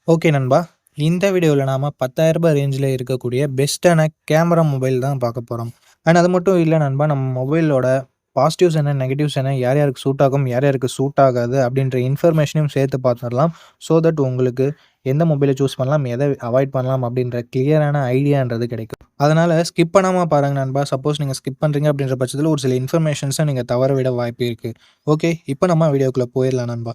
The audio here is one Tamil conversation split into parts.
ஓகே நண்பா. இந்த வீடியோல நாம ரூ. 10,000 ரேஞ்சில இருக்கக்கூடிய பெஸ்ட்டான கேமரா மொபைல் தான் பார்க்க போறோம். அண்ட் அது மட்டும் இல்ல நண்பா, நம்ம மொபைலோட பாசிட்டிவ்ஸ் என்ன, நெகட்டிவ்ஸ் என்ன, யார் யாருக்கு சூட் ஆகும், யார் யாருக்கு சூட் ஆகாது அப்படின்ற இன்ஃபர்மேஷனையும் சேர்த்து பார்த்துடலாம். ஸோ தட் உங்களுக்கு எந்த மொபைல சூஸ் பண்ணலாம், எத அவாய்ட் பண்ணலாம் அப்படின்ற கிளியரான ஐடியான்றது கிடைக்கும். அதனால ஸ்கிப் பண்ணாம பாருங்க நண்பா. சப்போஸ் நீங்க ஸ்கிப் பண்றீங்க அப்படின்ற பட்சத்தில ஒரு சில இன்ஃபர்மேஷன்ஸ நீங்க தவற விட வாய்ப்பு இருக்கு. ஓகே, இப்ப நம்ம வீடியோக்குள்ள போயிரலாம் நண்பா.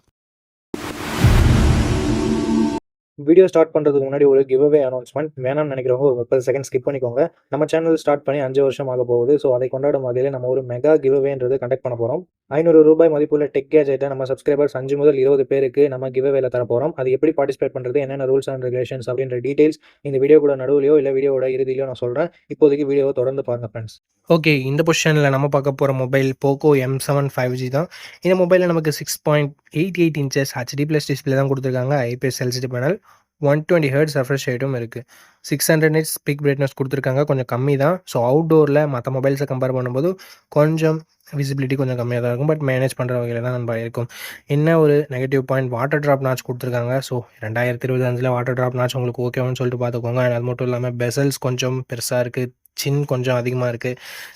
வீடியோ ஸ்டார்ட் பண்ணுறதுக்கு முன்னாடி ஒரு கிவ் அவே அனௌன்ஸ்மென்ட் வேணாம்னு நினைக்கிறவங்க ஒரு 30 செகண்ட் ஸ்கிப் பண்ணிக்கோங்க. நம்ம சேனல் ஸ்டார்ட் பண்ணி 5 வருஷம் ஆக போகுது. ஸோ அதை கொண்டாடும் வகையில நம்ம ஒரு மெகா கிவ் அவேன்றது கண்டக்ட் பண்ண போறோம். ரூ. 500 மதிப்புள்ள டெக் கேஜெட்ட நம்ம சப்ஸ்கிரைபர்ஸ் 5 முதல் 20 பேருக்கு நம்ம கிவ் அவேல தர போறோம். அது எப்படி பார்ட்டிசிபேட் பண்றது, என்னென்ன ரூல்ஸ் அண்ட் ரெகுலேஷன்ஸ் அப்படின்ற டீடைல்ஸ் இந்த வீடியோ கூட நடுவுலயோ இல்ல வீடியோவோட இறுதியிலயோ நான் சொல்றேன். இப்போதைக்கு வீடியோவ தொடர்ந்து பாருங்க ஃபிரெண்ட்ஸ். ஓகே, இந்த பொசிஷன்ல நம்ம பார்க்க போற மொபைல் Poco M7 5G தான். இந்த மொபைல்ல நமக்கு 6.88 இன்ச்சஸ் HD+ டிஸ்ப்ளே தான் குடுத்திருக்காங்க. IPS LCD panel. 120 hertz refresh ரேட்டும் இருக்கு. 600 நிட்ஸ் பீக் பிரைட்னஸ் குடுத்துருக்காங்க. கொஞ்சம் கம்மி தான். ஸோ அவுட்டோர்ல மத்த மொபைல்ஸ கம்பேர் பண்ணும்போது கொஞ்சம் விசிபிலிட்டி கொஞ்சம் கம்மியா தான் இருக்கும். பட் மேனேஜ் பண்ற வகையில தான் நண்பா இருக்கும். என்ன ஒரு negative point, water drop notch குடுத்துருக்காங்க. ஸோ 2025ல வாட்டர் ட்ராப் நாட்ச் உங்களுக்கு ஓகேவான்னு சொல்லிட்டு பார்த்துக்கோங்க. அண்ட் அது மட்டும் இல்லாம பெசல்ஸ் கொஞ்சம் பெருசா இருக்கு. சின் கொஞ்சம் அதிகமா இருக்கு.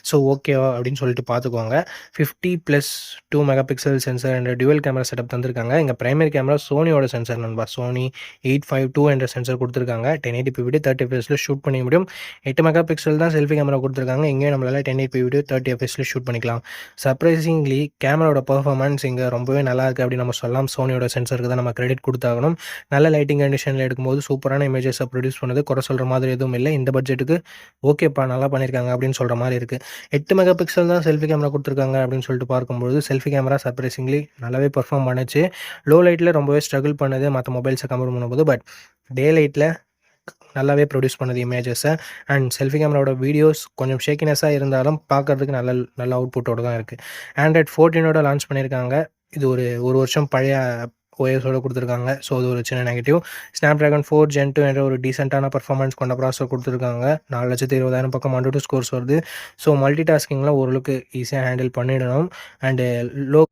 ஸோ ஓகேவா அப்படின்னு சொல்லிட்டு பார்த்துக்கோங்க. 50+2 மெகா பிக்சல் சென்சார் என்ற டுவல் கேமரா செட்டப் தந்திருக்காங்க. இங்க பிரைமரி கேமரா சோனியோட சென்சார் நண்பா. சோனி 852 என்ற சென்சார் குடுத்துருக்காங்க. 1080p வீடியோ 30 எஃப்எஸ்ல ஷூட் பண்ணிக்க முடியும். 8 மெகா பிக்சல் தான் செல்ஃபி கேமரா குடுத்துருக்காங்க. இங்கேயும் நம்மளால 1080p வீடியோ 30 எஃப்எஸ்ல ஷூட் பண்ணிக்கலாம். சர்ப்ரைசிங்லி கேமராவோட பெர்ஃபார்மன்ஸ் இங்க ரொம்பவே நல்லா இருக்கு அப்படின்னு நம்ம சொல்லலாம். சோனியோட சென்சாருக்கு தான் நம்ம கிரெடிட் குடுத்தாகணும். நல்ல லைட்டிங் கண்டிஷன்ல எடுக்கும்போது சூப்பரான இமேஜஸ ப்ரொடியூஸ் பண்ணுது. குறை சொல்ற மாதிரி எதுவும் இல்ல. இந்த பட்ஜெட்டுக்கு ஓகேப்பா நல்லா பண்ணியிருக்காங்க அப்படின்னு சொல்ற மாரி இருக்கு. 8 மெகா பிக்சல் தான் செல்ஃபி கேமரா குடுத்துருக்காங்க அப்படின்னு சொல்லிட்டு பார்க்கும்பொழுது, செல்ஃபி கேமரா சர்ப்ரைசிங்லி நல்லாவே பெர்ஃபார்ம் பண்ணுச்சு. லோ லைட்ல ரொம்பவே ஸ்ட்ரகிள் பண்ணுது மத்த மொபைல்ஸ கம்பேர் பண்ணும்போது. பட் டே லைட்ல நல்லாவே ப்ரொடியூஸ் பண்ணுது இமேஜஸ. அண்ட் செல்ஃபி கேமராவோட வீடியோஸ் கொஞ்சம் ஷேக்கினெஸ்ஸா இருந்தாலும் பார்க்கறதுக்கு நல்ல அவுட்புட்டோட தான் இருக்கு. ஆண்ட்ராய்ட் 14ஓட லான்ச் பண்ணியிருக்காங்க. இது ஒரு 1 வருஷம் பழைய ஓஎஸோட குடுத்துருக்காங்க. ஸோ அது ஒரு சின்ன நெகட்டிவ். Snapdragon 4 Gen 2 என்ற ஒரு டீசென்ட்டான பெர்ஃபார்மன்ஸ் கொண்ட ப்ராசஸர் குடுத்துருக்காங்க. 4,20,000 பக்கம் AnTuTu ஸ்கோர்ஸ் வருது. ஸோ மல்டிடாஸ்கிங்லாம் ஓரளவுக்கு ஈஸியா ஹேண்டில் பண்ணிடணும். அண்டு லோ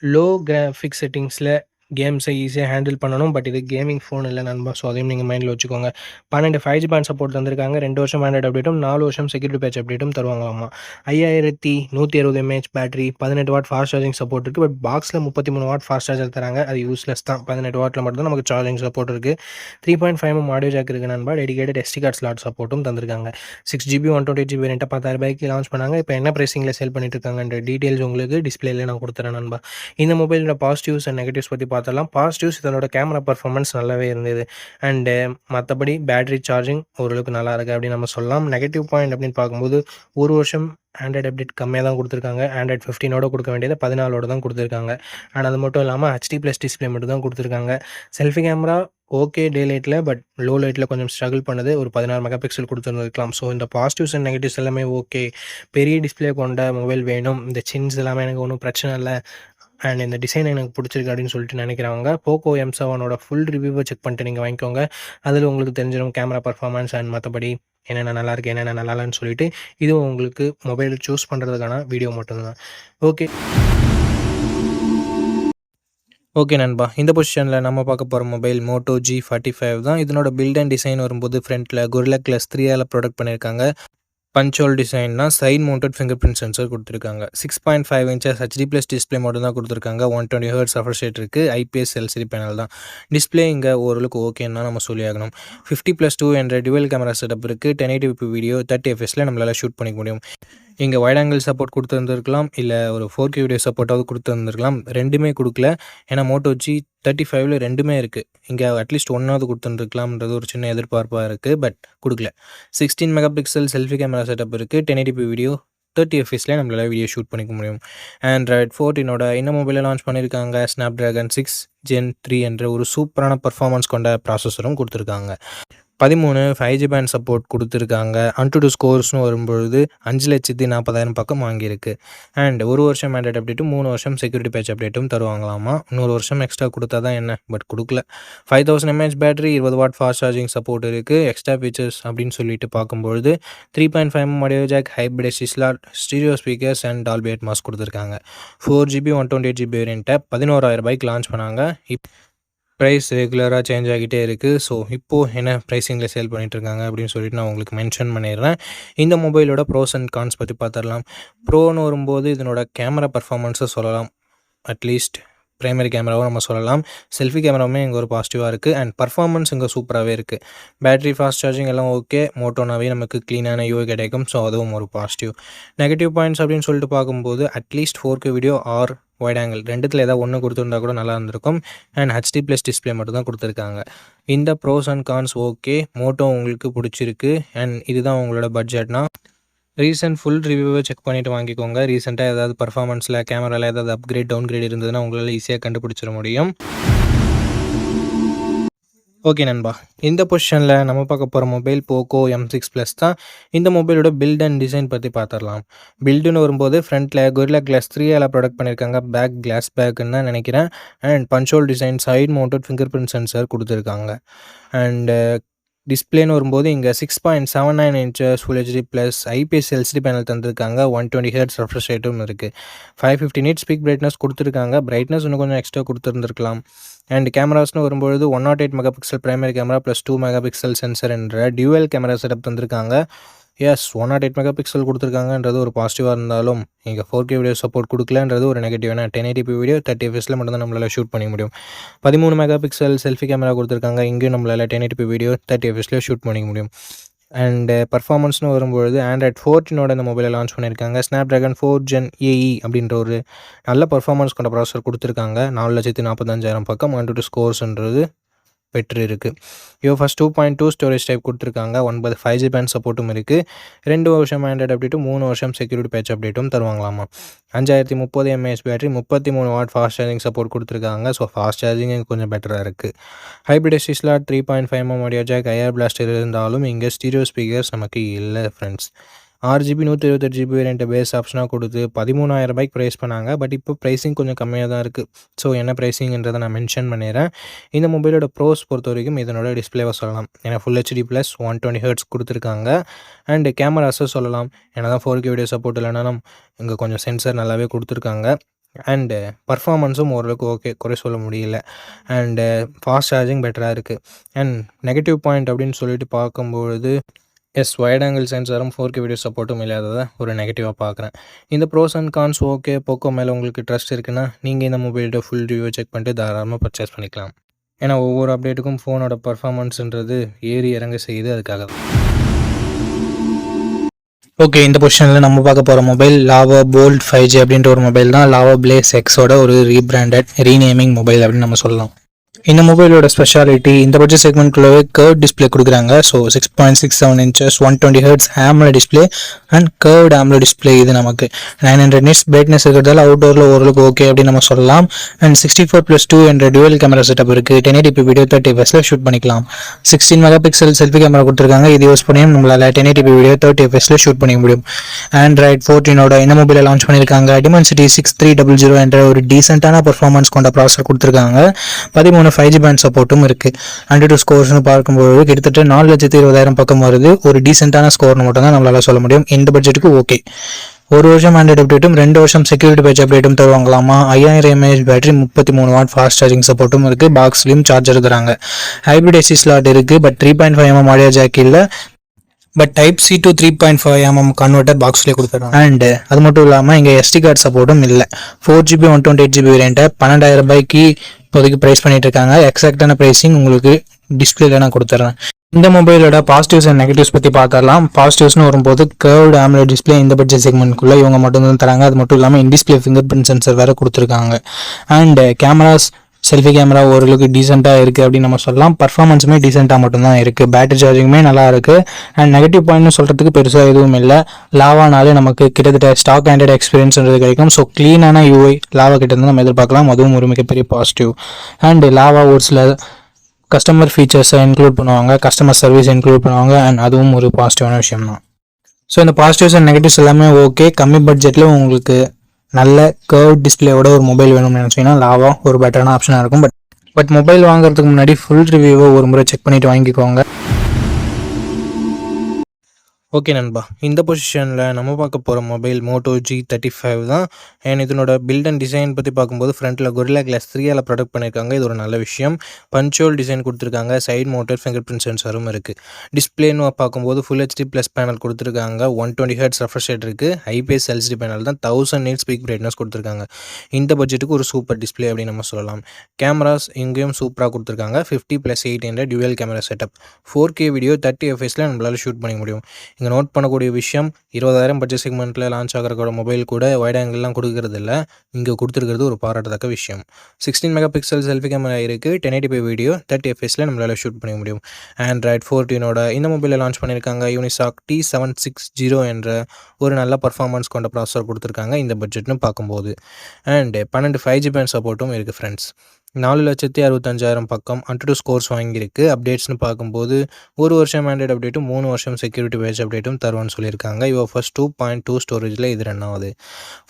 லோ கிராஃபிக்ஸ் செட்டிங்ஸ்ல கேம்ஸை ஈஸியா ஹேண்டில் பண்ணணும். பட் இது கேமிங் ஃபோன் இல்ல நண்பா. ஸோ அதையும் நீங்க மைண்ட்ல வச்சுக்கோங்க. 12 5G பேண்ட் சப்போர்ட் தந்திருக்காங்க. 2 வருஷம் ஆண்ட்ராய்டு அப்டேட்டும், 4 வருஷம் செக்யூரிட்டி பேட்ச் அப்டேட்டும் தருவாங்களாமா. 5160 mAh battery, 18 watt fast charging support இருக்கு. பட் பாக்ஸ்ல 33 வாட் ஃபாஸ்ட் சார்ஜர் தராங்க. அது யூஸ்லெஸ் தான். 18 வாட்ல மட்டும் தான் நமக்கு சார்ஜிங் சப்போர்ட் இருக்கு. 3.5 ஆடியோ ஜாக் இருக்கு நண்பா. டெடிகேட்டட் SD கார்ட் ஸ்லாட் சப்போர்ட்டும் தந்திருக்காங்க. 6GB 128GB வேரியண்ட்ட ரூ. 10,000க்கு லான்ச் பண்ணாங்க. இப்போ என்ன பிரைசிங்ல சேல் பண்ணிட்டு இருக்காங்கன்ற டீடைல்ஸ் உங்களுக்கு டிஸ்ப்ளேல நான் குடுத்துறேன் நண்பா. இந்த மொபைலோட பாசிட்டிவ்ஸ் அண்ட் நெகட்டிவ்ஸ் பத்தி பார்த்தரலாம். பாசிட்டிவ்ஸ் இதனோட கேமரா பெர்ஃபார்மன்ஸ் நல்லாவே இருந்தது. அண்ட் மத்தபடி பேட்டரி சார்ஜிங் ஓரளவுக்கு நல்லா இருக்கு அப்படின்னு நம்ம சொல்லலாம். நெகட்டிவ் பாயிண்ட் அப்படின்னு பார்க்கும்போது 1 வருஷம் ஆண்ட்ராய்டு அப்டேட் கம்மியா தான் குடுத்துருக்காங்க. ஆண்ட்ராய்டு 15ஓட குடுக்க வேண்டியது 14ஓட தான் குடுத்துருக்காங்க. அண்ட் அது மட்டும் இல்லாம HD+ டிஸ்ப்ளே மட்டும் தான் குடுத்துருக்காங்க. செல்ஃபி கேமரா ஓகே டே லைட்ல. பட் லோ லைட்ல கொஞ்சம் ஸ்ட்ரகிள் பண்ணுது. ஒரு 16 மெகா பிக்சல் குடுத்துருந்துருக்கலாம். ஸோ இந்த பாசிட்டிவ்ஸ் அண்ட் நெகட்டிவ்ஸ் எல்லாமே ஓகே. பெரிய டிஸ்ப்ளே கொண்ட மொபைல் வேணும். இந்த சின்ஸ் எல்லாமே எனக்கு ஒண்ணும் பிரச்சனை இல்ல. அண்ட் இந்த டிசைன் எனக்கு பிடிச்சிருக்கு அப்படின்னு சொல்லிட்டு நினைக்கிறவங்க Poco M7ஓட ஃபுல் ரிவ்யூவை செக் பண்ணிட்டு நீங்க வாங்கிக்கோங்க. அதில உங்களுக்கு தெரிஞ்சிரும் கேமரா பெர்ஃபார்மன்ஸ் அண்ட் மத்தபடி என்னென்ன நல்லாயிருக்கு, என்னென்ன நல்லா இல்லன்னு சொல்லிட்டு. இதுவும் உங்களுக்கு மொபைல் சூஸ் பண்றதுக்கான வீடியோ மட்டும் தான். ஓகே. ஓகே நண்பா. இந்த பொசிஷன்ல நம்ம பார்க்க போற மொபைல் Moto G45 தான். இதனோட பில்ட் அண்ட் டிசைன் வரும்போது ஃப்ரண்ட்ல Gorilla Glass 3ஆல ப்ரொடக்ட் பண்ணியிருக்காங்க. பஞ்ச் ஹோல் டிசைன்னா side mounted finger print sensor குடுத்துருக்காங்க. 6.5 இன்ச்சஸ் HD+ டிஸ்ப்ளே மட்டும் தான் குடுத்துருக்காங்க. 120 ஹெர்ட்ஸ் ரெஃப்ரெஷ் ரேட் இருக்கு. IPS LCD பேனல் தான். டிஸ்ப்ளே இங்க ஓரளவுக்கு ஓகேன்னு தான் நம்ம சொல்லியாகணும். 50+2 என்ற டுவல் கேமரா செட்டப் இருக்கு. 1080p வீடியோ 30 எஃப்எஸ்ல நம்மளால ஷூட் பண்ணிக்க முடியும். இங்க வைட் ஆங்கிள் சப்போர்ட் குடுத்திருந்திருக்கலாம். இல்ல ஒரு 4K வீடியோ சப்போர்ட்டாவது குடுத்திருந்திருக்கலாம். 2மே குடுக்கல. ஏன்னா Moto G35ல 2மே இருக்கு. இங்க அட்லீஸ்ட் 1ஆவது குடுத்திருந்திருக்கலாம்ன்றது ஒரு சின்ன எதிர்பார்ப்பா இருக்கு. பட் குடுக்கல. 16 mega pixel selfie camera setup இருக்கு. 1080p வீடியோ 30 எஃப்எஸ்ல நம்மளால வீடியோ ஷூட் பண்ணிக்க முடியும். ஆண்ட்ராய்டு 14ஓட இந்த மொபைல லான்ச் பண்ணியிருக்காங்க. Snapdragon 6 Gen 3 என்ற ஒரு சூப்பரான பெர்ஃபார்மன்ஸ் கொண்ட ப்ராசஸரும் குடுத்திருக்காங்க. 13 5G பேண்ட் சப்போர்ட் குடுத்துருக்காங்க. AnTuTu ஸ்கோர்ஸ்னு வரும்பொழுது 5,40,000 பக்கம் வாங்கியிருக்கு. அண்ட் 1 வருஷம் ஆண்ட்ராய்டு அப்டேட்டும், 3 வருஷம் செக்யூரிட்டி பேட்ச் அப்டேட்டும் தருவாங்களாமா. இன்னொரு வருஷம் எக்ஸ்ட்ரா குடுத்தா தான் என்ன, பட் குடுக்கல. 5000 mAh battery, 20 watt fast charging support இருக்கு. எக்ஸ்ட்ரா ஃபீச்சர்ஸ் அப்படின்னு சொல்லிட்டு பார்க்கும்பொழுது 3.5 audio jack, hybrid SD slot, stereo speakers and Dolby Atmos குடுத்துருக்காங்க. 4GB 128GB வேரியண்ட்ட ரூ. 11,000க்கு லான்ச் பண்ணாங்க. ப்ரைஸ் ரெகுலராக சேஞ்ச் ஆகிட்டே இருக்குது. ஸோ இப்போது என்ன ப்ரைஸிங்கில் சேல் பண்ணிகிட்ருக்காங்க அப்படின்னு சொல்லிட்டு நான் உங்களுக்கு மென்ஷன் பண்ணிடுறேன். இந்த மொபைலோட ப்ரோஸ் அண்ட் கான்ஸ் பற்றி பார்த்துடலாம். ப்ரோன்னு வரும்போது இதனோட கேமரா பர்ஃபார்மன்ஸை சொல்லலாம். அட்லீஸ்ட் பிரைமரி கேமராவும் நம்ம சொல்லலாம். செல்ஃபி கேமராவுமே இங்கே ஒரு பாசிட்டிவாக இருக்குது. அண்ட் பர்ஃபார்மன்ஸ் இங்கே சூப்பராகவே இருக்குது. பேட்டரி ஃபாஸ்ட் சார்ஜிங் எல்லாம் ஓகே. மோட்டோனாவே நமக்கு க்ளீனான யூஐ கிடைக்கும். ஸோ அதுவும் ஒரு பாசிட்டிவ். நெகட்டிவ் பாயிண்ட்ஸ் அப்படின்னு சொல்லிட்டு பார்க்கும்போது at least 4K video or wide angle ரெண்டுத்தில் ஏதாவது ஒன்று கொடுத்துருந்தா கூட நல்லா இருந்திருக்கும். அண்ட் HD+ டிஸ்பிளே மட்டும் தான் கொடுத்துருக்காங்க. இந்த pros and cons okay. Moto உங்களுக்கு பிடிச்சிருக்கு அண்ட் இதுதான் உங்களோட பட்ஜெட்னா ரீசெண்ட் ஃபுல் ரிவ்யூவை செக் பண்ணிவிட்டு வாங்கிக்கோங்க. ரீசெண்டாக ஏதாவது பர்ஃபார்மன்ஸில் கேமராவில் ஏதாவது அப்கிரேட் டவுன்கிரேட் இருந்ததுன்னா உங்களால் ஈஸியாக கண்டுபிடிச்சிட முடியும். ஓகே நண்பா, இந்த பொசிஷனில் நம்ம பார்க்க போகிற மொபைல் போக்கோ M6 Plus தான். இந்த மொபைலோட பில்ட் அண்ட் டிசைன் பற்றி பார்த்துடலாம். பில்டுன்னு வரும்போது ஃப்ரண்ட்டில் Gorilla Glass 3 ப்ரொடக்ட் பண்ணியிருக்காங்க. பேக் கிளாஸ் பேக்குன்னு தான் நினைக்கிறேன். And punch hole design, side mounted finger print sensor கொடுத்துருக்காங்க. அண்டு டிஸ்பிளேன்னு வரும்போது இங்கே 6.79 inches Full HD+ IPS LCD panel தந்திருக்காங்க. 120 Hz ரெஃப்ரெஷ் ரேட்டும் இருக்குது. 550 nits பீக் பிரைட்னஸ் கொடுத்துருக்காங்க. பிரைட்னஸ் இன்னும் கொஞ்சம் எக்ஸ்ட்ரா கொடுத்துருந்துருக்கலாம். அண்ட் கேமராஸ்னு வரும்பொழுது 108 MP primary camera plus 2 MP sensor என்ற டியூவல் கேமரா செட்டப் தந்திருக்காங்க. எஸ், 108 MP கொடுத்துருக்காங்கன்றது ஒரு பாசிட்டிவாக இருந்தாலும் இங்கே 4K வீடியோ சப்போர்ட் கொடுக்கலன்றது ஒரு நெகட்டிவ். ஏன்னா 1080p வீடியோ 30 fps மட்டும் தான் நம்மளால் ஷூட் பண்ண முடியும். 13 MP செல்ஃபி கேமரா கொடுத்துருக்காங்க. இங்கேயும் நம்மளால் 1080p வீடியோ 30 fps ஷூட் பண்ணிக்க முடியும். அண்ட் பர்ஃபார்மன்ஸ்னு வரும்பொழுது Android 14 இந்த மொபைலை லான்ச் பண்ணியிருக்காங்க. Snapdragon 4 Gen AE அப்படின்ற ஒரு நல்ல பர்ஃபார்மன்ஸ் கொண்ட ப்ராசஸர் கொடுத்துருக்காங்க. 4,45,000 பக்கம் 122 ஸ்கோர்ஸ்ன்றது பெற்று இருக்குது. UFS 2.2 ஸ்டோரேஜ் டைப் கொடுத்துருக்காங்க. 9 5G பேண்ட் சப்போர்ட்டும் இருக்குது. 2 வருஷம் ஆண்ட்ராய்டு அப்டேட்டும் 3 வருஷம் செக்யூரிட்டி பேட்ச் அப்டேட்டும் தருவாங்களாமா. 5030 mAh battery, 33 watt fast charging support கொடுத்துருக்காங்க. ஸோ ஃபாஸ்ட் சார்ஜிங் கொஞ்சம் பெட்டராக இருக்குது. Hybrid SD slot 3.5mm audio jack, IR blaster இருந்தாலும் இங்கே ஸ்டீரியோ ஸ்பீக்கர்ஸ் நமக்கு இல்லை friends. 6GB 128GB variant base ஆப்ஷனாக கொடுத்து 13,000 ரூபாய்க்கு ப்ரைஸ் பண்ணாங்க. பட் இப்போ ப்ரைஸிங் கொஞ்சம் கம்மியாக தான் இருக்குது. ஸோ என்ன ப்ரைஸிங்ன்றதை நான் மென்ஷன் பண்ணிடுறேன். இந்த மொபைலோட ப்ரோஸ் பொறுத்த வரைக்கும் இதனோட டிஸ்பிளேவை சொல்லலாம். ஏன்னா Full HD+ 120 Hz கொடுத்துருக்காங்க. அண்டு கேமராஸை சொல்லலாம். ஏன்னா தான் 4K வீடியோ சப்போர்ட் இல்லைனாலும் இங்கே கொஞ்சம் சென்சர் நல்லாவே கொடுத்துருக்காங்க. அண்டு பர்ஃபார்மன்ஸும் ஓரளவுக்கு ஓகே, குறை சொல்ல முடியல. அண்டு ஃபாஸ்ட் சார்ஜிங் பெட்டராக இருக்குது. அண்ட் நெகட்டிவ் பாயிண்ட் அப்படின்னு சொல்லிட்டு பார்க்கும்பொழுது வைட் ஆங்கிள் சென்சாரும் 4K வீடியோ சப்போர்ட்டும் இல்லாததை ஒரு நெகட்டிவாக பார்க்குறேன். இந்த pros and cons okay. Poco மேலே உங்களுக்கு ட்ரஸ்ட் இருக்குன்னா நீங்கள் இந்த மொபைலோட ஃபுல் ரிவ்யூ செக் பண்ணிட்டு தாராளமாக பர்ச்சேஸ் பண்ணிக்கலாம். ஏன்னா ஒவ்வொரு அப்டேட்டுக்கும் ஃபோனோட பர்ஃபார்மன்ஸ்ன்றது ஏறி இறங்க செய்யுது. அதுக்காக தான். ஓகே, இந்த பொசிஷனில் நம்ம பார்க்க போகிற மொபைல் லாவா போல்ட் 5G அப்படின்ற ஒரு மொபைல் தான். லாவா பிளேஸ் Xோட ஒரு ரீநேமிங் மொபைல் அப்படின்னு நம்ம சொல்லலாம். இந்த மொபைலோட ஸ்பெஷாலிட்டி இந்த பட்ஜெட் செக்மெண்ட்குள்ளவே கர்வ் டிஸ்பிளே கொடுக்குறாங்க. So 6.67 inches 120 Hz AMOLED display and curved AMOLED display. இது நமக்கு 900 nits பிரைட்னஸ் இருக்கிறதால அவுட்டோரில் ஓரளவுக்கு ஓகே அப்படின்னு நம்ம சொல்லலாம். அண்ட் 64+2 என்ற டுவல் கேமரா செட்டப் இருக்குது. 1080p வீடியோ 30 fps ஷூட் பண்ணிக்கலாம். 16 MP செல்ஃபி கேமரா கொடுத்துருக்காங்க. இது யூஸ் பண்ணியும் நம்மளால் 1080p வீடியோ 30 fps ஷூட் பண்ணிக்க முடியும். Android 14 இந்த மொபைலை லான்ச் பண்ணியிருக்காங்க. Dimensity 6300 என்ற ஒரு டீசென்டான பர்ஃபார்மன்ஸ் கொண்ட ப்ராசஸர் கொடுத்துருக்காங்க. 13 5G பேண்ட் சப்போர்ட்டும் இருக்குது. 102 ஸ்கோர்ஸ்னு பார்க்கும்போது கிட்டத்தட்ட 4,20,000 பக்கம் வருது. ஒரு டீசென்டான ஸ்கோர்னு மட்டும் தான் நம்மளால் சொல்ல முடியும். இந்த பட்ஜெட்டுக்கு ஓகே. 1 வருஷம் ஆண்ட்ராய்டு அப்டேட்டும் 2 வருஷம் செக்யூரிட்டி பேட்ச் அப்டேட்டும் தருவாங்களாமா. 5000 mAh battery, 33 watt fast charging சப்போர்ட்டும் இருக்குது. பாக்ஸ்லையும் சார்ஜர் தராங்க. ஹைப்ரிட் SD ஸ்லாட் இருக்குது. பட் 3.5mm ஆடியோ ஜாக் இல்லை. But Type-C to 3.5mm converter பாக்ஸ்லேயே கொடுத்துருக்காங்க. அண்டு அது மட்டும் இல்லாமல் இங்கே SD கார்டு சப்போர்ட்டும் இல்லை. 4GB 128GB வேரியண்ட்டை 12,000 ரூபாய்க்கு இப்போதைக்கு ப்ரைஸ் பண்ணிட்டு இருக்காங்க. எக்ஸாக்டான ப்ரைஸிங் உங்களுக்கு டிஸ்பிளேல நான் கொடுத்துட்றேன். இந்த மொபைலோட பாசிட்டிவ்ஸ் அண்ட் நெகட்டிவ்ஸ் பற்றி பார்க்கலாம். பாசிட்டிவ்ஸ்னு வரும்போது கர்வ்டு AMOLED டிஸ்பிளே இந்த பட்ஜெட் செக்மெண்ட்குள்ளே இவங்க மட்டும் தான் தராங்க. அது மட்டும் இல்லாமல் இன்டிஸ்பிளே ஃபிங்கர் பிரிண்ட் சென்சர் வேறு கொடுத்துருக்காங்க. அண்ட் கேமராஸ் செல்ஃபி கேமரா ஓரளவுக்கு டீசெண்டாக இருக்குது அப்படின்னு நம்ம சொல்லலாம். பர்ஃபார்மன்ஸுமே டீசெண்டாக மட்டும்தான் இருக்குது. பேட்டரி சார்ஜிங்குமே நல்லா இருக்குது. அண்ட் நெகட்டிவ் பாயிண்ட்னு சொல்கிறதுக்கு பெருசாக எதுவும் இல்லை. லாவானாலே நமக்கு கிட்டத்தட்ட ஸ்டாக் ஆண்ட்ராய்டு எக்ஸ்பீரியன்ஸ்ன்றது கிடைக்கும். ஸோ க்ளீனான UI லாவா கிட்டேருந்து நம்ம எதிர்பார்க்கலாம். அதுவும் ஒரு மிகப்பெரிய பாசிட்டிவ். அண்ட் லாவா ஒரு சில கஸ்டமர் ஃபீச்சர்ஸை இன்க்ளூட் பண்ணுவாங்க, கஸ்டமர் சர்வீஸ் இன்க்ளூட் பண்ணுவாங்க. அண்ட் அதுவும் ஒரு பாசிட்டிவான விஷயம் தான். ஸோ இந்த பாசிட்டிவ்ஸ் அண்ட் நெகட்டிவ்ஸ் எல்லாமே ஓகே. கம்மி பட்ஜெட்டில் உங்களுக்கு நல்ல கர்வ் டிஸ்பிளேயோட ஒரு மொபைல் வேணும்னு நினச்சிங்கன்னா லாவா ஒரு பெட்டரான ஆப்ஷனாக இருக்கும். பட் மொபைல் வாங்குறதுக்கு முன்னாடி ஃபுல் ரிவ்யூவை ஒரு முறை செக் பண்ணிவிட்டு வாங்கிக்கோங்க. ஓகே நண்பா. இந்த பொசிஷன்ல நம்ம பார்க்க போற மொபைல் Moto G35 தான். அண்ட் இதனோட பில்ட் அண்ட் டிசைன் பத்தி பார்க்கும்போது ஃப்ரண்ட்ல Gorilla Glass 3ஆல ப்ரொடக்ட் பண்ணியிருக்காங்க. இது ஒரு நல்ல விஷயம். பஞ்ச் ஹோல் டிசைன் குடுத்துருக்காங்க. சைடு மவுண்டட் ஃபிங்கர் பிரிண்ட் சென்சாரும் இருக்கு. டிஸ்ப்ளேன்னு பார்க்கும்போது ஃபுல் HD ப்ளஸ் பேனல் குடுத்துருக்காங்க. 120 ஹெர்ட்ஸ் ரெஃப்ரெஷ் ரேட் இருக்கு. IPS LCD பேனல் தான். 1000 nits பீக் பிரைட்னஸ் குடுத்துருக்காங்க. இந்த பட்ஜெட்டுக்கு ஒரு சூப்பர் டிஸ்ப்ளே அப்படின்னு நம்ம சொல்லலாம். கேமராஸ் இங்கேயும் சூப்பரா குடுத்துருக்காங்க. 50+8 என்ற twelve camera setup. 4K video 30 fpsல நம்மளால ஷூட் பண்ணிக்க முடியும். இங்கே நோட் பண்ணக்கூடிய விஷயம் 20,000 பட்ஜெட் செக்மெண்ட்டில் லான்ச் ஆகிற மொபைல் கூட வைட் ஆங்கிள்லாம் கொடுக்கறது இல்லை. இங்கே கொடுத்துருக்கிறது ஒரு பாராட்டத்தக்க விஷயம். 16 மெகா பிக்சல் செல்ஃபி கேமரா இருக்குது. 1080p வீடியோ 30 fpsல நம்மளால் ஷூட் பண்ணிக்க முடியும். ஆண்ட்ராய்ட் 14ஓட இந்த மொபைலில் லான்ச் பண்ணியிருக்காங்க. யூனிசாக் T760 என்ற ஒரு நல்ல பர்ஃபார்மன்ஸ் கொண்ட ப்ராசஸர் கொடுத்துருக்காங்க இந்த பட்ஜெட்னு பார்க்கும்போது. அண்ட் 12 5G பேண்ட் சப்போர்ட்டும் இருக்குது ஃப்ரெண்ட்ஸ். 4,65,000 பக்கம் Antutu ஸ்கோர்ஸ் வாங்கியிருக்கு. அப்டேட்ஸ்னு பார்க்கும்போது 1 வருஷம் ஆண்ட்ராய்டு அப்டேட்டும் 3 வருஷம் செக்யூரிட்டி பேட்ச் அப்டேட்டும் தருவான்னு சொல்லியிருக்காங்க. UFS 2.2 ஸ்டோரேஜில் இது ரன் ஆகுது.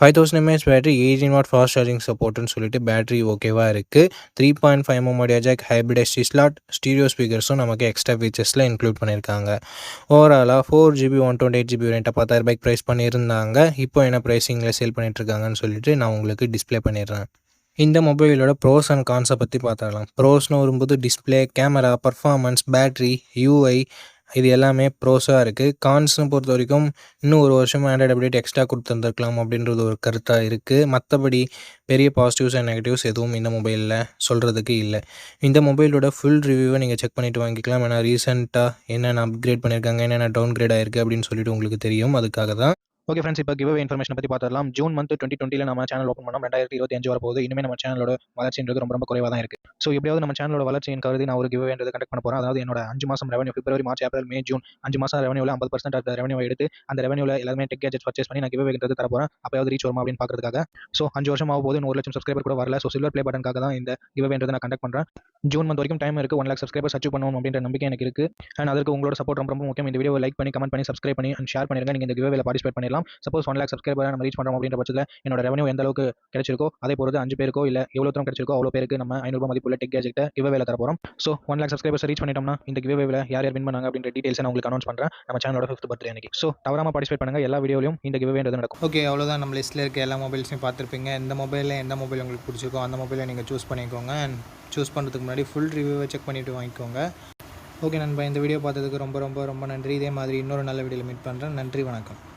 5000 mAh battery, 18 watt fast charging சப்போர்ட்னு சொல்லிட்டு பேட்டரி ஓகேவாக இருக்குது. 3.5 mm audio jack, hybrid SD slot, stereo ஸ்பீக்கர்ஸும் நமக்கு எக்ஸ்ட்ரா ஃபீச்சர்ஸில் இன்க்ளூட் பண்ணியிருக்காங்க. ஓவராலாக 4GB 128GB வேரியண்ட்டை 10,000 ரூபாய்க்கு ப்ரைஸ் பண்ணியிருந்தாங்க. இப்போ என்ன ப்ரைஸிங்கில் சேல் பண்ணிட்டுருக்காங்கன்னு சொல்லிட்டு நான் உங்களுக்கு டிஸ்ப்ளே பண்ணிடுறேன். இந்த மொபைலோட ப்ரோஸ் அண்ட் கான்ஸை பற்றி பார்த்துடலாம். ப்ரோஸ்னு வரும்போது display, camera, performance, battery, UI இது எல்லாமே ப்ரோஸாக இருக்குது. கான்ஸ்னு பொறுத்த வரைக்கும் இன்னும் 1 வருஷம் ஆண்ட்ராய்டு அப்டேட் எக்ஸ்ட்ரா கொடுத்துருந்துருக்கலாம் அப்படின்றது ஒரு கருத்தாக இருக்குது. மற்றபடி பெரிய பாசிட்டிவ்ஸ் அண்ட் நெகட்டிவ்ஸ் எதுவும் இந்த மொபைலில் சொல்கிறதுக்கு இல்லை. இந்த மொபைலோட ஃபுல் ரிவ்யூவை நீங்கள் செக் பண்ணிவிட்டு வாங்கிக்கலாம். ஏன்னா ரீசெண்டாக என்னென்ன அப்கிரேட் பண்ணியிருக்காங்க, என்னென்ன டவுன்கிரேட் ஆயிருக்கு அப்படின்னு சொல்லிட்டு உங்களுக்கு தெரியும். அதுக்காக தான். ஓகே ஃப்ரெண்ட்ஸ், இப்போ கிவ்அவே இன்ஃபர்மேஷன் பற்றி பார்த்துடலாம். ஜூன் மந்த் 2020 நம்ம சேனல் ஓப்பன் பண்ணோம். 2025 வரப்போகுது. இனிமேல் நம்ம சேனலோட வளர்ச்சின்றது ரொம்ப ரொம்ப குறைவாக தான் இருக்குது. ஸோ எப்படியாவது நம்ம சேனலோட வளர்ச்சியின் கருதி நான் ஒரு கிவ்அவேன்றது கண்டக்ட் பண்ண போகிறேன். அதாவது என்னோட 5 மாதம் ரெவன்யூ, பிப்ரவரி, மார்ச், ஏப்ரல், மே, ஜூன் 5 மாதம் ரெவன்யூவில் 50% ஆஃப் ரெவன்யூ எடுத்து அந்த ரெவன்யூவில் எல்லாமே டெக் கேஜெட்ஸ் பர்ச்சேஸ் பண்ணி நான் கிவ்அவேன்றது தர போகிறேன். அப்போயாவது ரீச் வருமா அப்படின்னு பார்க்கறதுக்காக. ஸோ 5 வருஷம் ஆக போது, 1 லட்சம் சப்ஸ்கிரைபர் கூட வரல. ஸோ சில்வர் ப்ளே பட்டனுக்காக தான் இந்த கிவ்அவேன்றது நான் கண்டக்ட் பண்ணுறேன். ஜூன் மந்த் வரைக்கும் டைம் இருக்குது. 1 லேக் சப்ஸ்கிரைபர்ஸ் அச்சீவ் பண்ணணும் அப்படின்ற நம்பிக்கை எனக்கு இருக்குது. அண்ட் அதற்கு உங்களோட சப்போர்ட் ரொம்ப ரொம்ப முக்கியம். இந்த வீடியோ லைக் பண்ணி, கமெண்ட் பண்ணி, சப்ஸ்கிரைப் பண்ணி அண்ட் ஷேர் பண்ணிருங்க. நீங்கள் இந்த கிவ்அவேல பார்ட்டிசிபேட் பண்ணிடலாம். சப்போஸ் 1 லேக் சப்ஸ்கிரைபர் நம்ம ரீச் பண்ணுறோம் அப்படின்ற பட்சத்தில் என்னோட ரெவன்யூ எந்த அளவுக்கு கிடைச்சிருக்கோ அதே பொறுத்து 5 பேருக்கோ இல்லை எவ்வளோ தூரம் கிடைச்சிருக்கோ அவ்வளோ பேருக்கு நம்ம 500 ரூபாய் மதிப்புள்ள டெக் கேஜெட்டை கிவ்அவேல தர போகிறோம். ஸோ 1 லேக் சப்ஸ்கிரைபர்ஸ் ரீச் பண்ணிட்டோம்னா இந்த கிவ்அவேல யார் யார் வின் பண்ணாங்க அப்படின்ற டீடைல்ஸ் நான் உங்களுக்கு அனௌன்ஸ் பண்ணுறேன் நம்ம சேனலோட 5th பர்த்டே அன்னைக்கு. ஸோ தவறாமல் பார்ட்டிசிபேட் பண்ணுங்க. எல்லா வீடியோலையும் இந்த கிவ்அவேன்றது நடக்கும். ஓகே, அவ்வளோதான். நம்ம லிஸ்ட்டில் இருக்க எல்லா மொபைல்ஸையும் பார்த்துருப்பீங்க. எந்த மொபைல் உங்களுக்கு பிடிச்சிருக்கோ அந்த மொபைலை நீங்கள் சூஸ் பண்ணிக்கோங்க. அண்ட் சூஸ் பண்ணுறதுக்கு முன்னாடி ஃபுல் ரிவ்யூவை செக் பண்ணிவிட்டு வாங்கிக்கோங்க. ஓகே நண்பா, இந்த வீடியோ பார்த்ததுக்கு ரொம்ப ரொம்ப ரொம்ப நன்றி. இதே மாதிரி இன்னொரு நல்ல வீடியோவில் மீட் பண்ணுறேன். நன்றி, வணக்கம்.